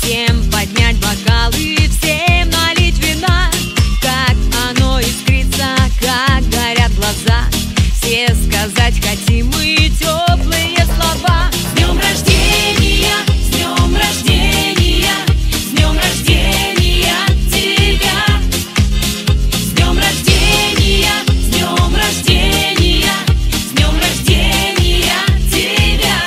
Всем поднять бокалы, всем налить вина. Как оно искрится, как горят глаза. Все сказать хотим мы теплые слова. С днем рождения, с днем рождения, с днем рождения тебя. С днем рождения, с днем рождения, с днем рождения тебя.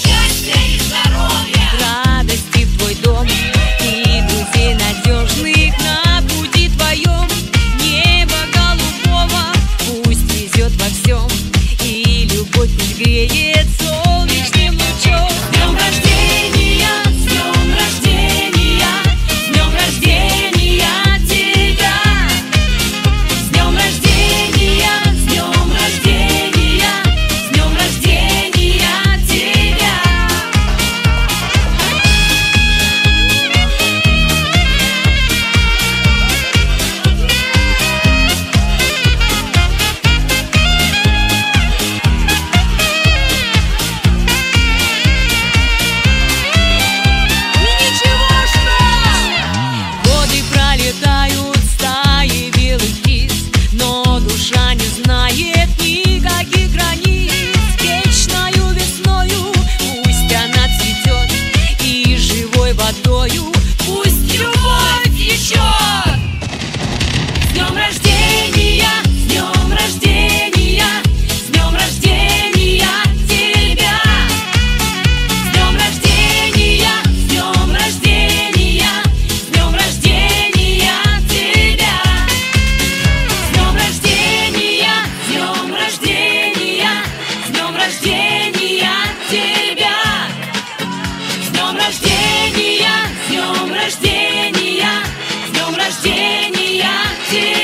Счастья и здоровья, радости в твой дом и друзей надежных на пути твоем. Небо голубого пусть везет во всем, и любовь пусть греет солнечным лучом. С днем рождения, с днем рождения, с днем рождения тебя. С днем рождения, с днем рождения, с днем рождения тебя. Годы пролетают, стаи белых птиц, но душа не знает никаких границ. Вечною весною пусть она цветет, и живой водою пусть любовь течет. С днем рождения, с днем рождения, с днем рождения тебя. С днем рождения, с днем рождения, с днем рождения тебя. С днем рождения, с днем рождения, с днем рождения тебя. С днем рождения, с днем рождения, с днем рождения тебя.